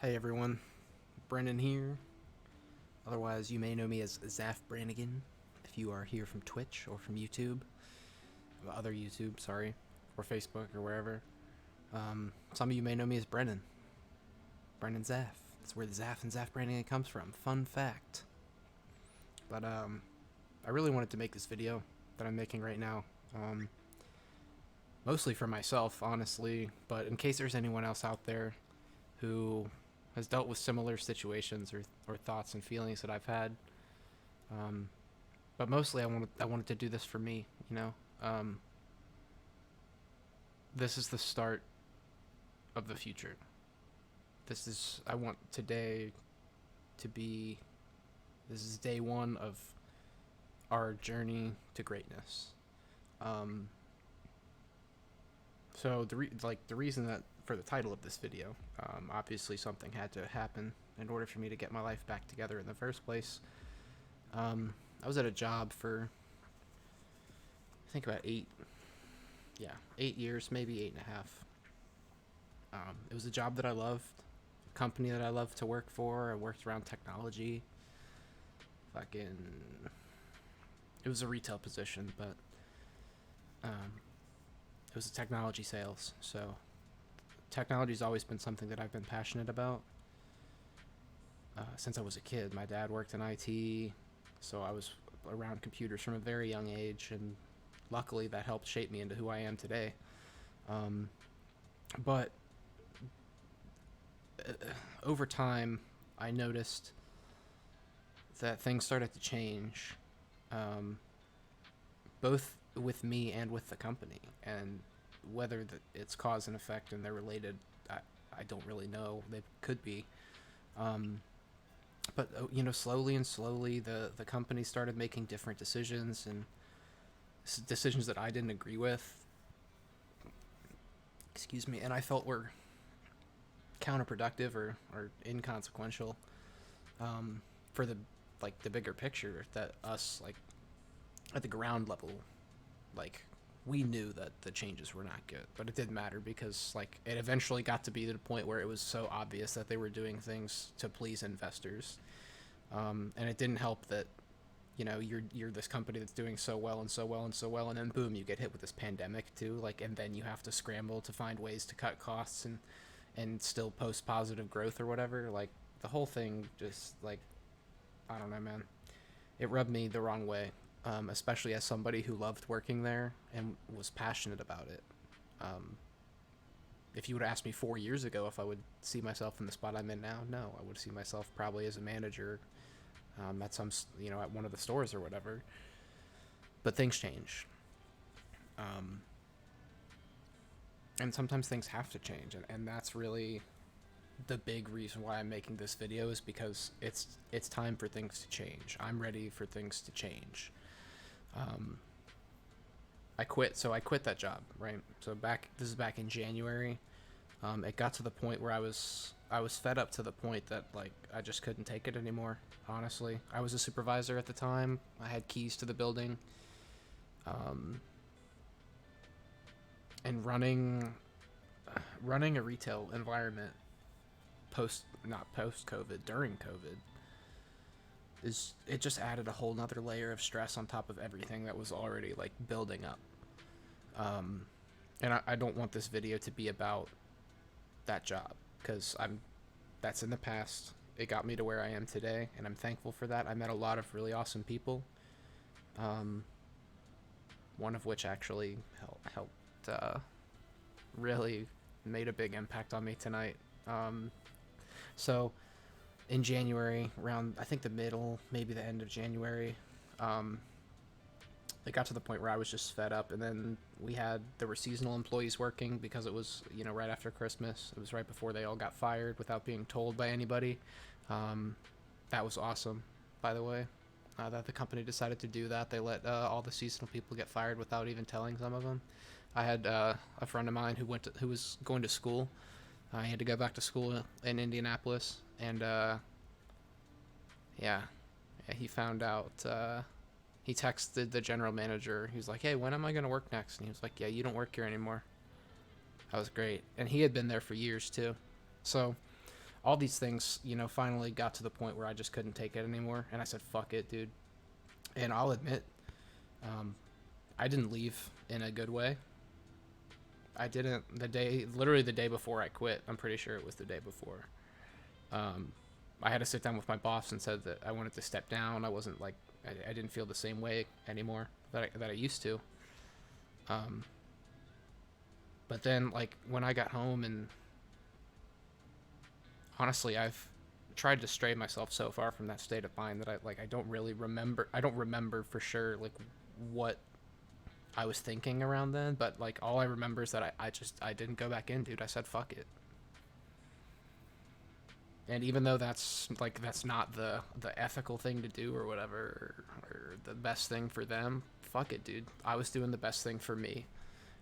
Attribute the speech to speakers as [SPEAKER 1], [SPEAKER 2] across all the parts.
[SPEAKER 1] Hey everyone, Brendan here. Otherwise, you may know me as Zaf Brannigan if you are here from Twitch or from YouTube, other YouTube, sorry, or Facebook or wherever. Some of you may know me as Brendan Zaf. That's where the Zaf and Zaf Brannigan comes from. Fun fact. But I really wanted to make this video that I'm making right now. Mostly for myself, honestly, but in case there's anyone else out there who has dealt with similar situations or thoughts and feelings that I've had. But mostly I wanted to do this for me, you know. This is the start of the future. I want today to be, this is day one of our journey to greatness. So the reason that for the title of this video, obviously something had to happen in order for me to get my life back together in the first place. I was at a job for I think about 8 years, maybe 8.5. It was a job that I loved, a company that I loved to work for. I worked around technology. Fucking, it was a retail position, but it was a technology sales. So technology's always been something that I've been passionate about since I was a kid. My dad worked in IT, so I was around computers from a very young age, and luckily that helped shape me into who I am today. But over time, I noticed that things started to change, both with me and with the company. And whether it's cause and effect and they're related, I don't really know. They could be. But slowly and slowly, the company started making different decisions, and decisions that I didn't agree with. Excuse me, and I felt were counterproductive or inconsequential, for the bigger picture, that us, like, at the ground level, like, we knew that the changes were not good, but it didn't matter because, like, it eventually got to be to the point where it was so obvious that they were doing things to please investors. And it didn't help that, you're this company that's doing so well and so well and so well, and then boom, you get hit with this pandemic too, like, and then you have to scramble to find ways to cut costs and still post positive growth or whatever. Like, the whole thing just, like, I don't know, man. It rubbed me the wrong way, especially as somebody who loved working there and was passionate about it. If you would have asked me 4 years ago if I would see myself in the spot I'm in now, no, I would see myself probably as a manager, at at one of the stores or whatever. But things change. And sometimes things have to change. And that's really the big reason why I'm making this video, is because it's time for things to change. I'm ready for things to change. I quit that job, right? So this is back in January. It got to the point where I was fed up to the point that, like, I just couldn't take it anymore. Honestly, I was a supervisor at the time. I had keys to the building, and running a retail environment not post COVID, during COVID, it just added a whole nother layer of stress on top of everything that was already, like, building up. And I don't want this video to be about that job, because that's in the past. It got me to where I am today, and I'm thankful for that. I met a lot of really awesome people, one of which actually helped really made a big impact on me tonight. So in January, around, I think, the middle, maybe the end of January, it got to the point where I was just fed up. And then there were seasonal employees working because it was, right after Christmas. It was right before they all got fired without being told by anybody. That was awesome, by the way, that the company decided to do that. They let all the seasonal people get fired without even telling some of them. I had a friend of mine who was going to school. He had to go back to school in Indianapolis, and he found out. He texted the general manager. He was like, "Hey, when am I gonna work next?" And he was like, "Yeah, you don't work here anymore." That was great, and he had been there for years too. So all these things, finally got to the point where I just couldn't take it anymore, and I said, "Fuck it, dude." And I'll admit, um, I didn't leave in a good way. I didn't literally the day before I quit. I'm pretty sure it was the day before. Um, I had to sit down with my boss and said that I wanted to step down. I wasn't like I didn't feel the same way anymore that I used to. Um, but then like when I got home, and honestly, I've tried to stray myself so far from that state of mind that I don't really remember. I don't remember for sure like what I was thinking around then, but like all I remember is that I didn't go back in, dude. I said fuck it. And even though that's not the ethical thing to do or whatever, or the best thing for them, fuck it, dude. I was doing the best thing for me,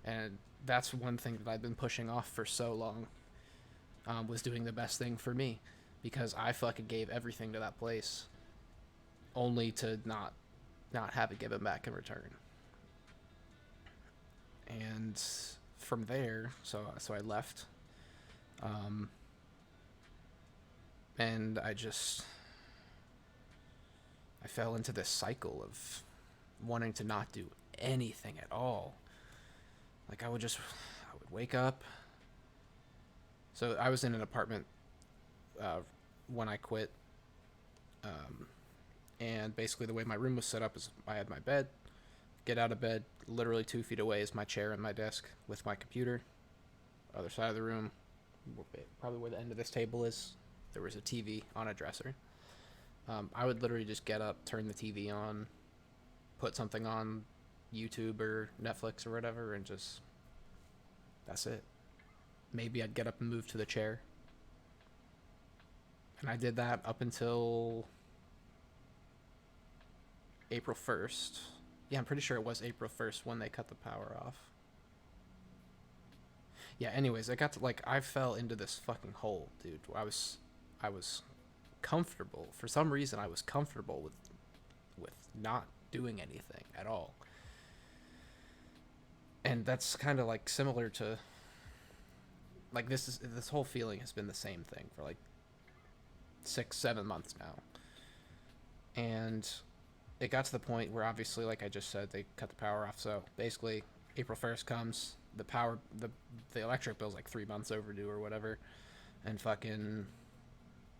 [SPEAKER 1] and that's one thing that I've been pushing off for so long. Was doing the best thing for me, because I fucking gave everything to that place, only to not have it given back in return. And from there, so I left, um, and I fell into this cycle of wanting to not do anything at all. Like I would wake up. So I was in an apartment when I quit, and basically the way my room was set up is I had my bed. Get out of bed, literally 2 feet away is my chair and my desk with my computer. Other side of the room, probably where the end of this table is, there was a TV on a dresser. I would literally just get up, turn the TV on, put something on YouTube or Netflix or whatever, and just that's it. Maybe I'd get up and move to the chair. And I did that up until April 1st. Yeah, I'm pretty sure it was April 1st when they cut the power off. Yeah, anyways, I fell into this fucking hole, dude. I was comfortable. For some reason I was comfortable with not doing anything at all. And that's kind of like similar to like this whole feeling has been the same thing for like 6-7 months now. And it got to the point where obviously, like I just said, they cut the power off. So basically April 1st comes, the electric bill's like 3 months overdue or whatever. And fucking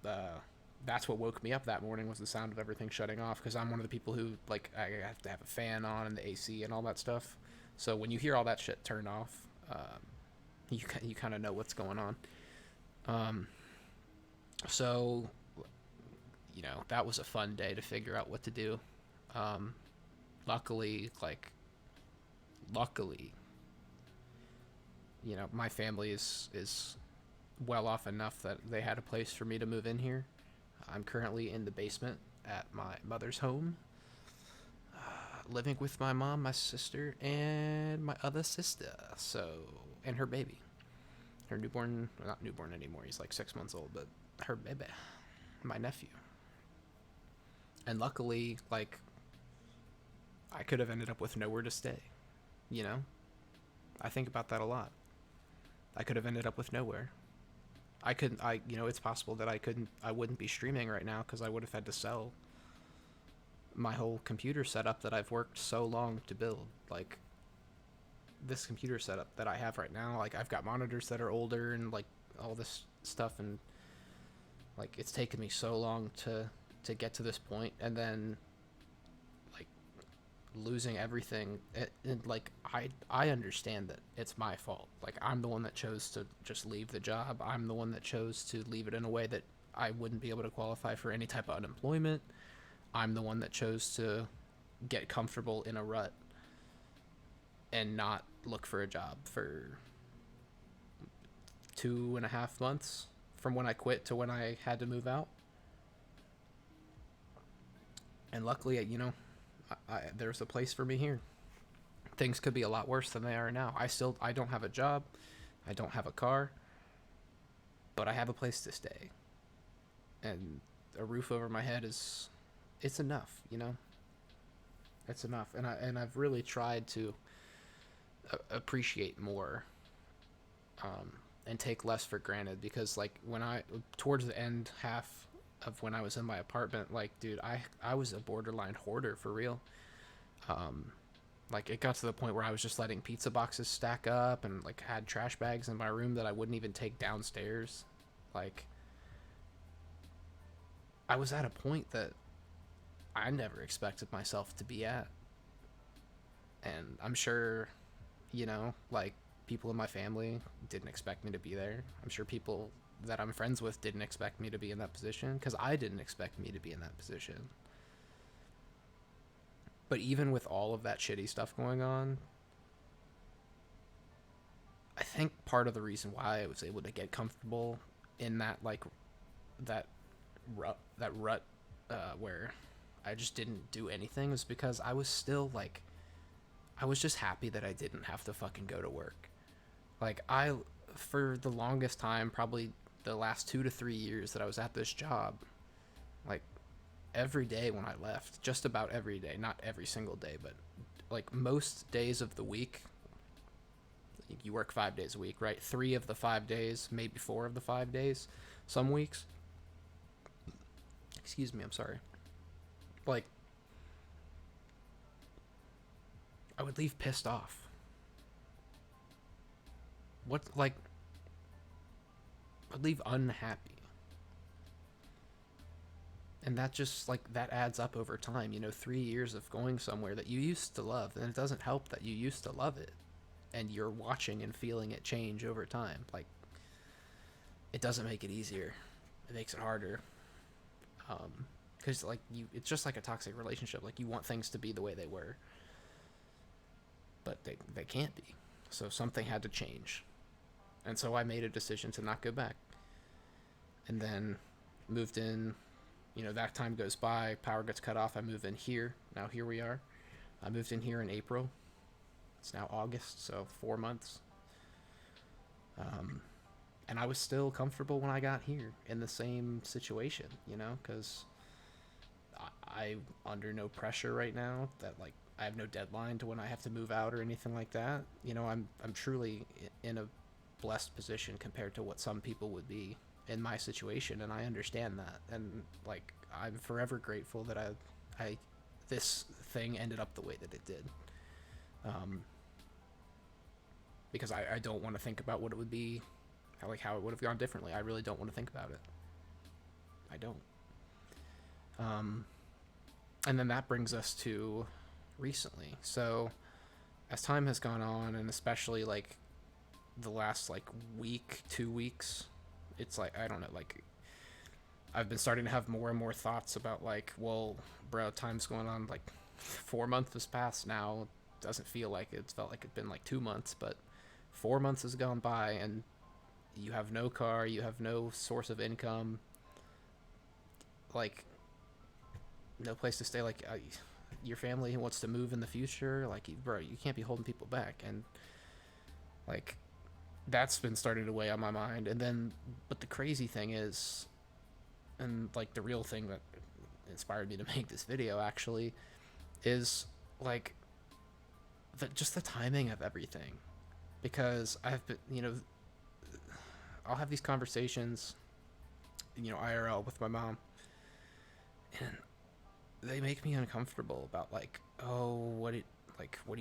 [SPEAKER 1] that's what woke me up that morning, was the sound of everything shutting off, because I'm one of the people who like I have to have a fan on and the AC and all that stuff. So when you hear all that shit turn off, you kind of know what's going on. So that was a fun day to figure out what to do. Um, luckily, my family is well off enough that they had a place for me to move in here. I'm currently in the basement at my mother's home, living with my mom, my sister, and my other sister. And her baby, her newborn, not newborn anymore. He's like 6 months old, but her baby, my nephew. And luckily, like, I could have ended up with nowhere to stay. I think about that a lot. I could have ended up with nowhere. It's possible that I wouldn't be streaming right now, because I would have had to sell my whole computer setup that I've worked so long to build. Like, this computer setup that I have right now, like, I've got monitors that are older and like all this stuff, and like it's taken me so long to get to this point, and then like losing everything. And like I understand that it's my fault. Like, I'm the one that chose to just leave the job. I'm the one that chose to leave it in a way that I wouldn't be able to qualify for any type of unemployment. I'm the one that chose to get comfortable in a rut and not look for a job for 2.5 months from when I quit to when I had to move out. And luckily, there's a place for me here. Things could be a lot worse than they are now. I don't have a job. I don't have a car. But I have a place to stay. And a roof over my head it's enough, It's enough. And I've really tried to appreciate more and take less for granted, because like when I towards the end half of when I was in my apartment, like dude, I was a borderline hoarder for real. Um, like it got to the point where I was just letting pizza boxes stack up and like had trash bags in my room that I wouldn't even take downstairs. Like I was at a point that I never expected myself to be at. And I'm sure, like people in my family didn't expect me to be there. I'm sure people that I'm friends with didn't expect me to be in that position, because I didn't expect me to be in that position. But even with all of that shitty stuff going on, I think part of the reason why I was able to get comfortable in that like that that rut where I just didn't do anything was because I was still like I was just happy that I didn't have to fucking go to work. Like I for the longest time, probably the last 2 to 3 years that I was at this job, like every day when I left, just about every day, not every single day, but like most days of the week, you work 5 days a week, right? 3 of the 5 days, maybe 4 of the 5 days, some weeks. Excuse me, I'm sorry. Like, I would leave pissed off. What, like, I'd leave unhappy. And that just, like, that adds up over time. 3 years of going somewhere that you used to love, and it doesn't help that you used to love it. And you're watching and feeling it change over time. Like, it doesn't make it easier. It makes it harder. Because, like, it's just like a toxic relationship. Like, you want things to be the way they were. But they can't be. So something had to change. And so I made a decision to not go back. And then moved in. That time goes by, power gets cut off, I move in here. Now here we are. I moved in here in April. It's now August, so 4 months. And I was still comfortable when I got here in the same situation, because I'm under no pressure right now. That like I have no deadline to when I have to move out or anything like that. I'm truly in a blessed position compared to what some people would be in my situation, and I understand that. And like I'm forever grateful that I this thing ended up the way that it did. Because I don't want to think about what it would be, how it would have gone differently. I really don't want to think about it. I don't. And then that brings us to recently. So as time has gone on, and especially like the last like week, 2 weeks, it's like I don't know, like I've been starting to have more and more thoughts about like, well, bro, time's going on. Like 4 months has passed now. It doesn't feel like it's felt like it's been like 2 months, but 4 months has gone by, and you have no car, you have no source of income, like no place to stay. Like your family wants to move in the future. Like, bro, you can't be holding people back, and like that's been starting to weigh on my mind. And then, but the crazy thing is, and like the real thing that inspired me to make this video actually is like just the timing of everything. Because I've been, I'll have these conversations, IRL with my mom, and they make me uncomfortable about like, oh, what do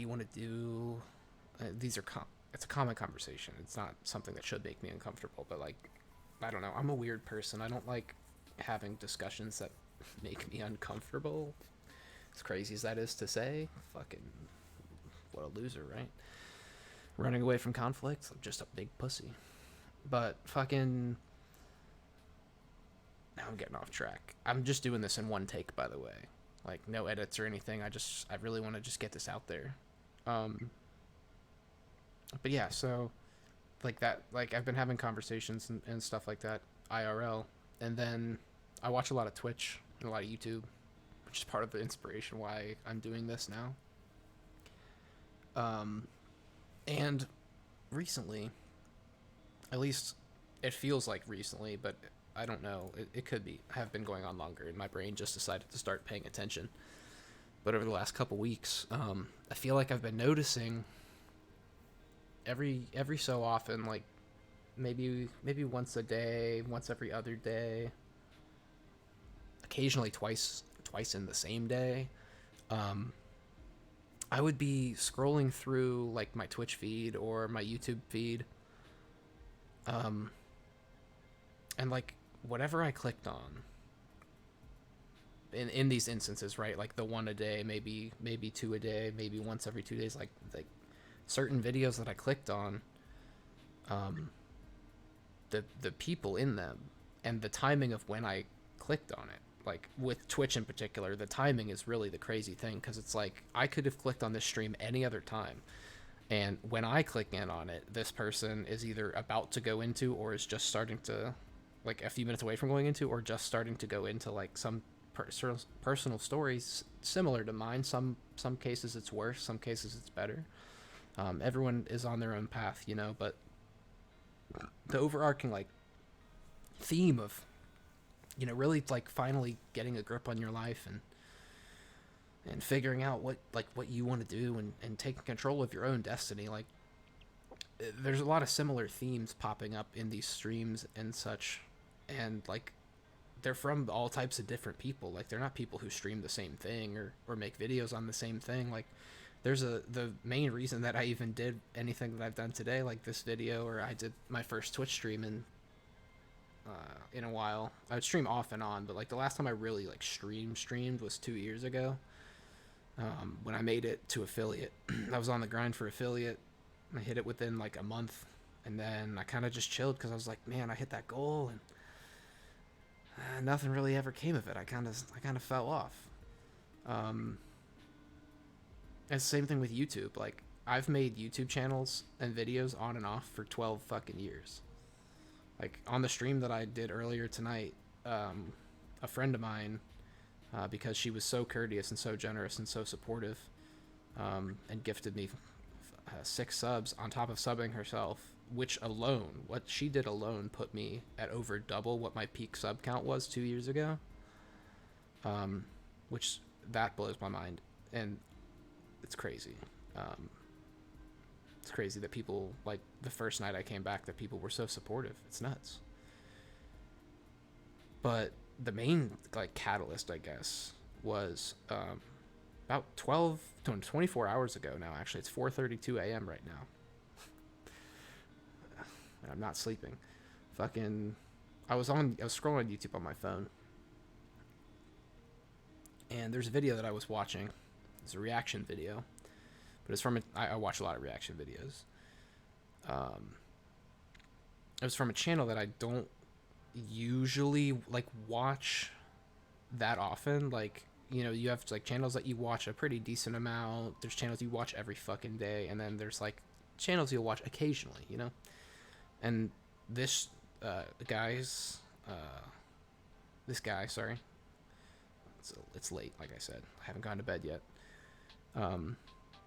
[SPEAKER 1] you want to do? It's a common conversation. It's not something that should make me uncomfortable, but like, I don't know. I'm a weird person. I don't like having discussions that make me uncomfortable. As crazy as that is to say, fucking, what a loser, right? Running away from conflict, I'm just a big pussy. But fucking, now I'm getting off track. I'm just doing this in one take, by the way. Like, no edits or anything. I really want to just get this out there. But yeah, so like that, like I've been having conversations and stuff like that IRL, and then I watch a lot of Twitch and a lot of YouTube, which is part of the inspiration why I'm doing this now. And recently, at least it feels like recently, but I don't know. It could have been going on longer, and my brain just decided to start paying attention. But over the last couple weeks, I feel like I've been noticing every so often, like maybe once a day, once every other day, occasionally twice in the same day. Um, I would be scrolling through like my Twitch feed or my YouTube feed, um, and like whatever I clicked on in these instances, right? Like the one a day, maybe two a day, maybe once every 2 days. Like certain videos that I clicked on, um, the people in them and the timing of when I clicked on it. Like with Twitch in particular, the timing is really the crazy thing because it's like I could have clicked on this stream any other time, and when I click in on it, this person is either about to go into or is just starting to, like a few minutes away from going into, or just starting to go into like some personal stories similar to mine. Some cases it's worse, some cases it's better. Everyone is on their own path, you know, but the overarching like theme of, you know, really like finally getting a grip on your life and figuring out what you want to do and taking control of your own destiny. Like there's a lot of similar themes popping up in these streams and such, and like they're from all types of different people. Like they're not people who stream the same thing or make videos on the same thing. Like there's the main reason that I even did anything that I've done today, like this video, or I did my first Twitch stream in a while. I would stream off and on, but like the last time I really like streamed was 2 years ago, when I made it to affiliate. I was on the grind for affiliate. I hit it within like a month, and then I kind of just chilled because I was like, man, I hit that goal, and nothing really ever came of it. I kind of fell off. And the same thing with YouTube. Like I've made YouTube channels and videos on and off for 12 fucking years. Like on the stream that I did earlier tonight, a friend of mine, because she was so courteous and so generous and so supportive, and gifted me 6 subs on top of subbing herself, which alone, what she did alone, put me at over double what my peak sub count was 2 years ago. Which that blows my mind, and it's crazy. It's crazy that people, like the first night I came back, that people were so supportive. It's nuts. But the main like catalyst, I guess, was about 24 hours ago now. Actually, it's 4:32 a.m. right now. And I'm not sleeping. Fucking, I was scrolling YouTube on my phone, and there's a video that I was watching. It's a reaction video, but it's from I watch a lot of reaction videos. It was from a channel that I don't usually like watch that often. Like, you know, you have like channels that you watch a pretty decent amount. There's channels you watch every fucking day, and then there's like channels you'll watch occasionally, you know. And this this guy, sorry, it's late, like I said, I haven't gone to bed yet.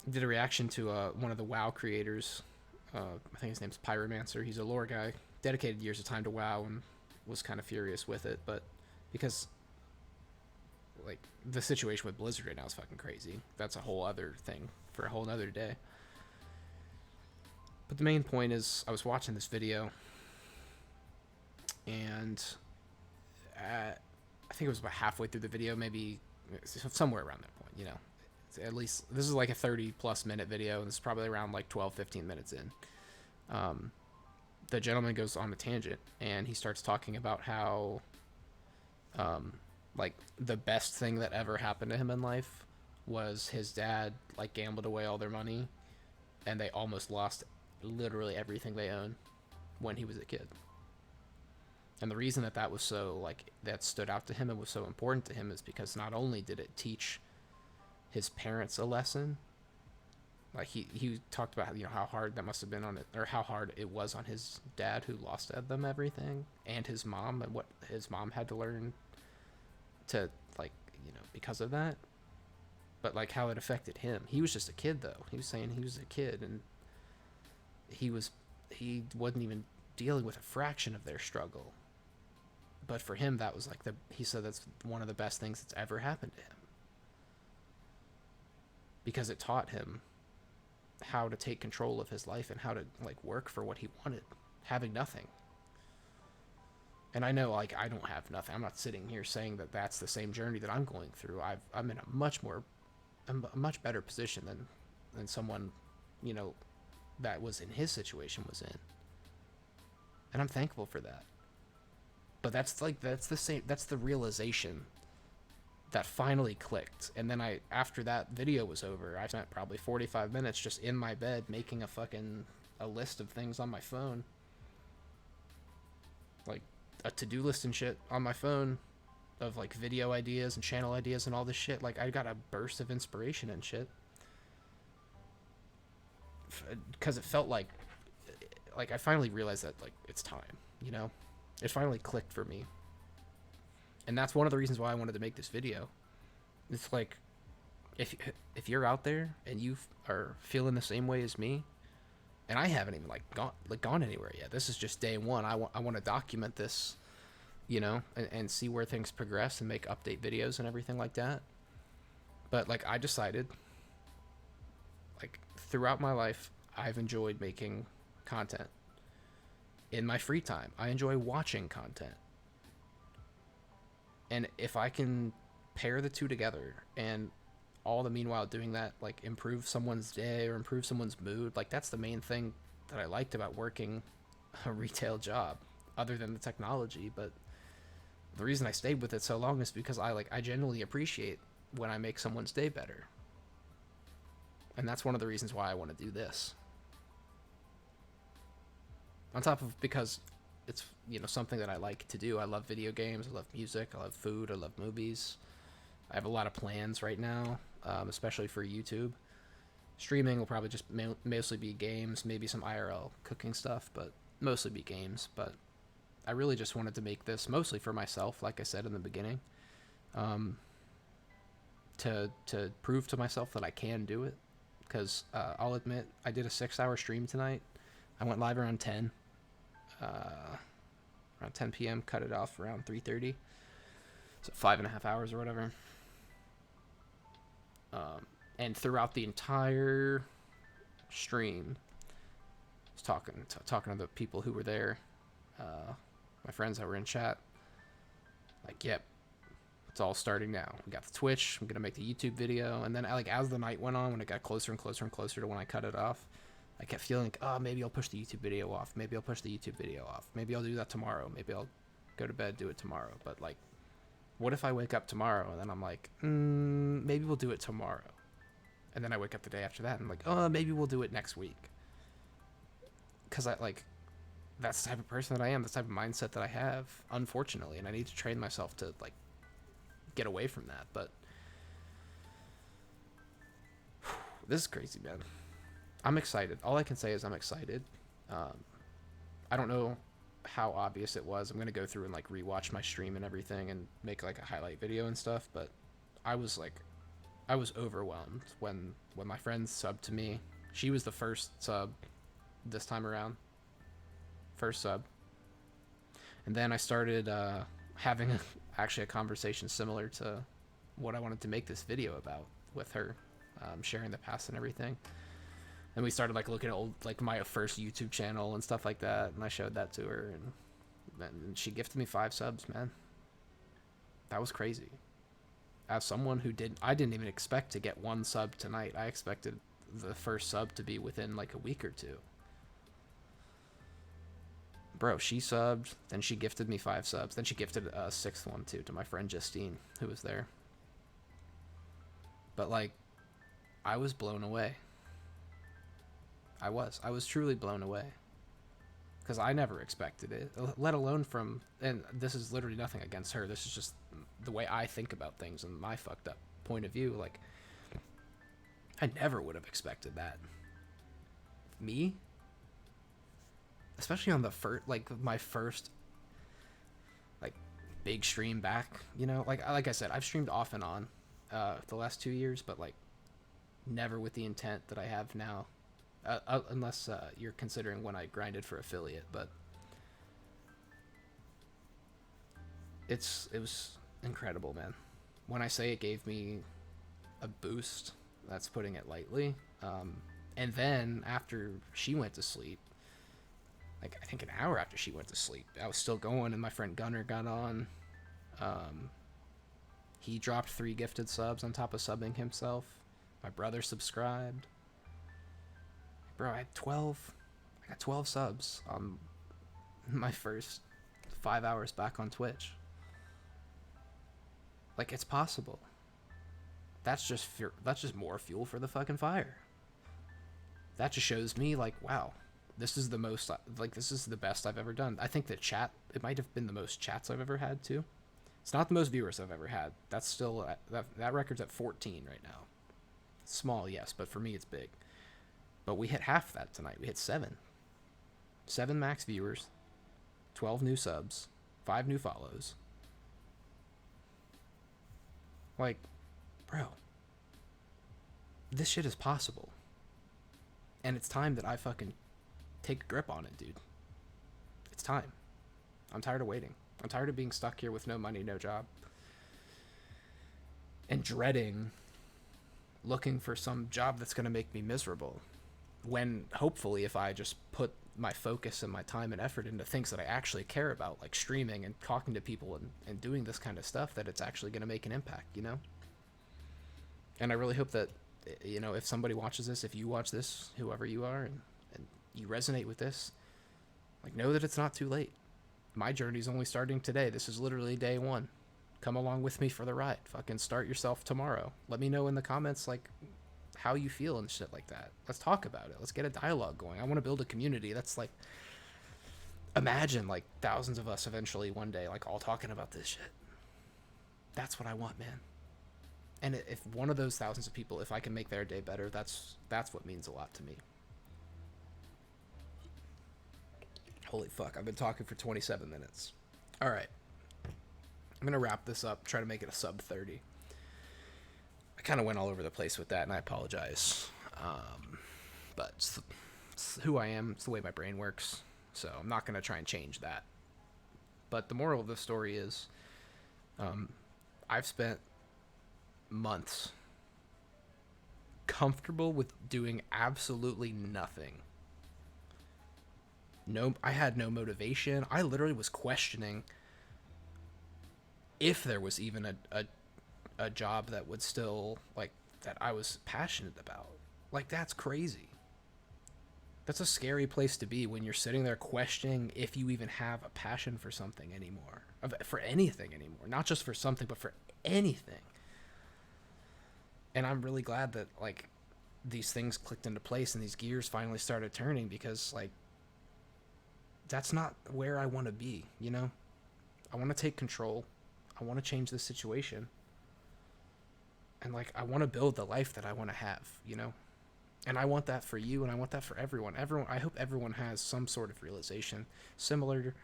[SPEAKER 1] Did a reaction to one of the WoW creators. I think his name's Pyromancer. He's a lore guy, dedicated years of time to WoW, and was kind of furious with it, but because like the situation with Blizzard right now is fucking crazy. That's a whole other thing for a whole other day. But the main point is, I was watching this video, and I think it was about halfway through the video, maybe somewhere around that point, you know. At least this is like a 30+ minute video, and this is probably around like 12-15 minutes in. The gentleman goes on a tangent, and he starts talking about how like the best thing that ever happened to him in life was his dad like gambled away all their money, and they almost lost literally everything they own when he was a kid. And the reason that was so, like, that stood out to him and was so important to him is because not only did it teach his parents a lesson, like he talked about, you know, how hard that must have been on it, or how hard it was on his dad who lost them everything, and his mom, and what his mom had to learn to, like, you know, because of that. But like how it affected him. He was just a kid, though. He was saying he was a kid, and he wasn't even dealing with a fraction of their struggle. But for him, that was like he said that's one of the best things that's ever happened to him, because it taught him how to take control of his life and how to like work for what he wanted. having nothing. And I know, like, I don't have nothing. I'm not sitting here saying that that's the same journey that I'm going through. I'm in a much better position than someone, you know, that was in his situation was in. And I'm thankful for that. But that's the realization that finally clicked. And then after that video was over, I spent probably 45 minutes just in my bed making a list of things on my phone. Like a to-do list and shit on my phone of like video ideas and channel ideas and all this shit. Like I got a burst of inspiration and shit. Because it felt like I finally realized that like it's time, you know? It finally clicked for me. And that's one of the reasons why I wanted to make this video. It's like if you're out there and you are feeling the same way as me, and I haven't even gone anywhere yet. This is just day one. I want to document this, you know, and see where things progress and make update videos and everything like that. But like I decided, like throughout my life, I've enjoyed making content. In my free time, I enjoy watching content. And if I can pair the two together and all the meanwhile doing that, like improve someone's day or improve someone's mood, like that's the main thing that I liked about working a retail job, other than the technology. But the reason I stayed with it so long is because I genuinely appreciate when I make someone's day better. And that's one of the reasons why I want to do this. On top of because it's, you know, something that I like to do. I love video games, I love music, I love food, I love movies. I have a lot of plans right now, especially for YouTube. Streaming will probably just mostly be games, maybe some IRL cooking stuff, but mostly be games. But I really just wanted to make this mostly for myself, like I said in the beginning, to prove to myself that I can do it. Because I'll admit, I did a 6-hour stream tonight. I went live around 10. Around 10 p.m. Cut it off around 3:30. So 5.5 hours or whatever. And throughout the entire stream, I was talking to the people who were there, my friends that were in chat. Like, yep, it's all starting now. We got the Twitch. I'm gonna make the YouTube video, and then like as the night went on, when it got closer and closer and closer to when I cut it off, I kept feeling like, oh, maybe I'll push the YouTube video off. Maybe I'll push the YouTube video off. Maybe I'll do that tomorrow. Maybe I'll go to bed, do it tomorrow. But like, what if I wake up tomorrow and then I'm like, maybe we'll do it tomorrow. And then I wake up the day after that and I'm like, oh, maybe we'll do it next week. Because that's the type of person that I am, the type of mindset that I have, unfortunately. And I need to train myself to like get away from that. But this is crazy, man. I'm excited. All I can say is I'm excited. I don't know how obvious it was. I'm going to go through and like rewatch my stream and everything and make like a highlight video and stuff. But I was overwhelmed when my friend subbed to me. She was the first sub this time around. First sub. And then I started having actually a conversation similar to what I wanted to make this video about with her, sharing the past and everything. And we started like looking at old, like my first YouTube channel and stuff like that, and I showed that to her, and she gifted me 5 subs, man. That was crazy. As someone who I didn't even expect to get 1 sub tonight. I expected the first sub to be within like a week or 2. Bro, she subbed, then she gifted me 5 subs, then she gifted a 6th one too to my friend Justine, who was there. But like, I was blown away. I was truly blown away. Because I never expected it, let alone from, and this is literally nothing against her, this is just the way I think about things and my fucked up point of view. Like, I never would have expected that. Me? Especially on the my first, like, big stream back, you know? Like I said, I've streamed off and on the last 2 years, but, like, never with the intent that I have now. Unless you're considering when I grinded for affiliate, but it was incredible, man. When I say it gave me a boost, that's putting it lightly. And then after she went to sleep, like I think an hour after she went to sleep. I was still going, and my friend Gunner got on. He dropped 3 gifted subs on top of subbing himself. My brother subscribed. Bro, I had 12. I got 12 subs on my first 5 hours back on Twitch. Like, it's possible. That's just more fuel for the fucking fire. That just shows me, like, wow, this is the most, like, this is the best I've ever done. I think that chat, it might have been the most chats I've ever had, too. It's not the most viewers I've ever had. That's still, that record's at 14 right now. Small, yes, but for me it's big. But we hit half that tonight. We hit 7. 7 max viewers, 12 new subs, 5 new follows. Like, bro, this shit is possible. And it's time that I fucking take a grip on it, dude. It's time. I'm tired of waiting. I'm tired of being stuck here with no money, no job. And dreading looking for some job that's going to make me miserable. When, hopefully, if I just put my focus and my time and effort into things that I actually care about, like streaming and talking to people and doing this kind of stuff, that it's actually going to make an impact, you know? And I really hope that, you know, if somebody watches this, if you watch this, whoever you are, and you resonate with this, like, know that it's not too late. My journey's only starting today. This is literally day 1. Come along with me for the ride. Fucking start yourself tomorrow. Let me know in the comments, like, how you feel and shit like that. Let's talk about it. Let's get a dialogue going. I want to build a community. That's like, imagine, like, thousands of us eventually one day, like, all talking about this shit. That's what I want, man. And if one of those thousands of people, if I can make their day better, that's what means a lot to me. Holy fuck, I've been talking for 27 minutes. All right. I'm going to wrap this up, try to make it a sub 30. I kind of went all over the place with that, and I apologize. But it's who I am. It's the way my brain works. So I'm not going to try and change that. But the moral of the story is, I've spent months comfortable with doing absolutely nothing. I had no motivation. I literally was questioning if there was even a job that would still, like, that I was passionate about. Like, that's crazy. That's a scary place to be when you're sitting there questioning if you even have a passion for something anymore. For anything anymore. Not just for something, but for anything. And I'm really glad that, like, these things clicked into place and these gears finally started turning, because, like, that's not where I want to be, you know? I want to take control. I want to change this situation. And, like, I want to build the life that I want to have, you know? And I want that for you, and I want that for everyone. I hope everyone has some sort of realization similar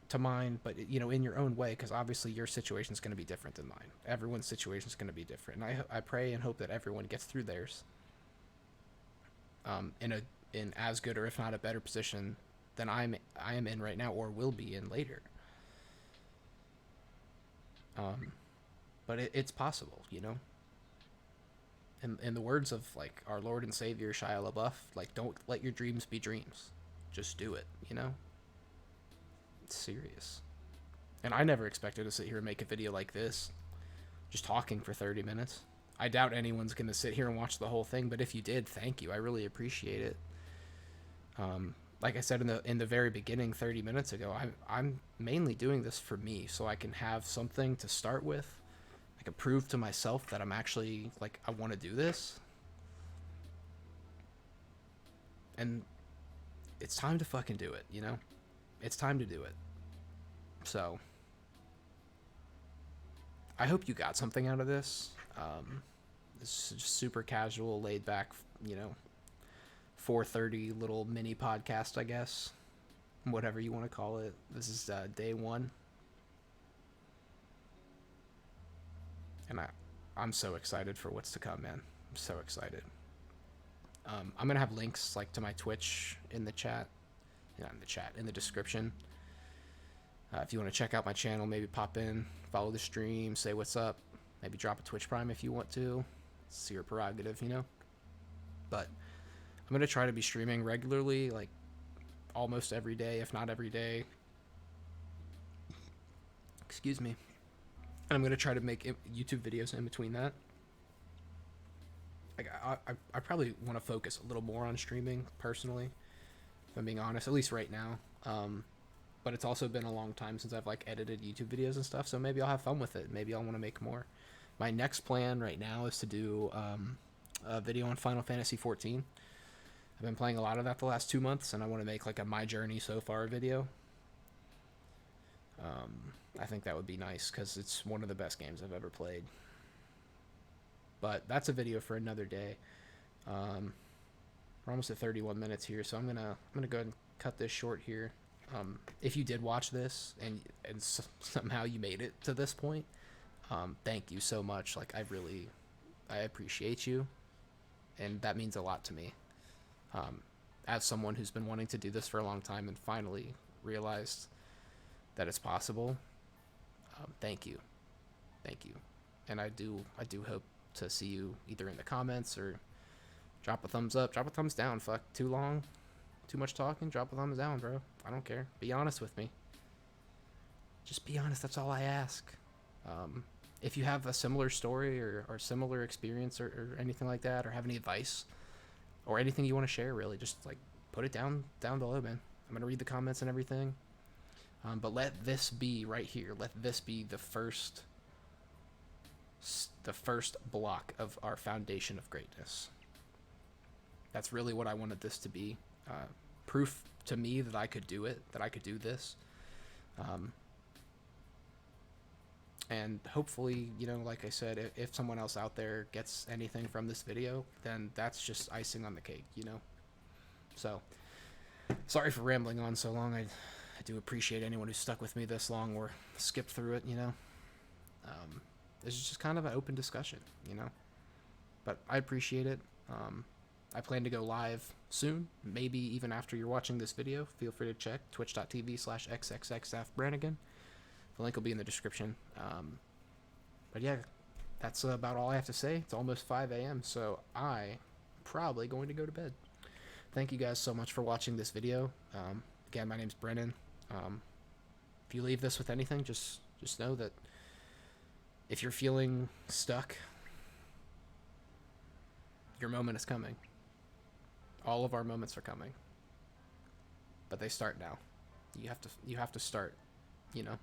[SPEAKER 1] to mine, but, you know, in your own way, because obviously your situation is going to be different than mine. Everyone's situation is going to be different. And I pray and hope that everyone gets through theirs in as good, or if not a better position than I am in right now, or will be in later. But it's possible, you know? In the words of, like, our Lord and Savior Shia LaBeouf, like, don't let your dreams be dreams. Just do it, you know? It's serious. And I never expected to sit here and make a video like this, just talking for 30 minutes. I doubt anyone's going to sit here and watch the whole thing, but if you did, thank you. I really appreciate it. Like I said in the very beginning 30 minutes ago, I'm mainly doing this for me, so I can have something to start with. I can prove to myself that I'm actually, like, I want to do this. And it's time to fucking do it, you know? It's time to do it. So I hope you got something out of this. This is just super casual, laid back, you know, 4:30 little mini podcast, I guess, whatever you want to call it. This is day 1, and I'm so excited for what's to come, man. I'm so excited. I'm gonna have links, like, to my Twitch in the chat, in the description. If you want to check out my channel, maybe pop in, follow the stream, say what's up, maybe drop a Twitch Prime if you want to. It's your prerogative, you know. But I'm going to try to be streaming regularly, like, almost every day, if not every day. Excuse me. And I'm gonna try to make YouTube videos in between that. Like I probably want to focus a little more on streaming personally, if I'm being honest, at least right now. But it's also been a long time since I've like edited YouTube videos and stuff, so maybe I'll have fun with it. Maybe I'll want to make more. My next plan right now is to do a video on Final Fantasy 14. I've been playing a lot of that the last 2 months, and I want to make like a my journey so far video. I think that would be nice because it's one of the best games I've ever played. But that's a video for another day. We're almost at 31 minutes here, so I'm gonna go ahead and cut this short here. If you did watch this and somehow you made it to this point, thank you so much. Like I appreciate you, and that means a lot to me. As someone who's been wanting to do this for a long time and finally realized that it's possible, thank you, and I do hope to see you either in the comments or drop a thumbs up, drop a thumbs down. Fuck, too long, too much talking, drop a thumbs down, bro. I don't care. Be honest with me. Just be honest. That's all I ask. If you have a similar story or similar experience or anything like that, or have any advice or anything you want to share, really, just like put it down below, man. I'm gonna read the comments and everything. But let this be right here. Let this be the first block of our foundation of greatness. That's really what I wanted this to be. Proof to me that I could do it, that I could do this. And hopefully, you know, like I said, if someone else out there gets anything from this video, then that's just icing on the cake, you know? So, sorry for rambling on so long. I do appreciate anyone who stuck with me this long or skipped through it, you know? This is just kind of an open discussion, you know? But I appreciate it. I plan to go live soon, maybe even after you're watching this video. Feel free to check twitch.tv/xxxafbranigan. The link will be in the description. But yeah, that's about all I have to say. It's almost 5 a.m., so I'm probably going to go to bed. Thank you guys so much for watching this video. Again, my name's Brennan. If you leave this with anything, just know that if you're feeling stuck, your moment is coming. All of our moments are coming, but they start now. You have to start, you know,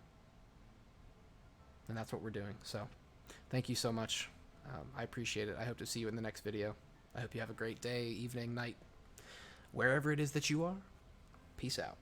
[SPEAKER 1] and that's what we're doing. So thank you so much. I appreciate it. I hope to see you in the next video. I hope you have a great day, evening, night, wherever it is that you are. Peace out.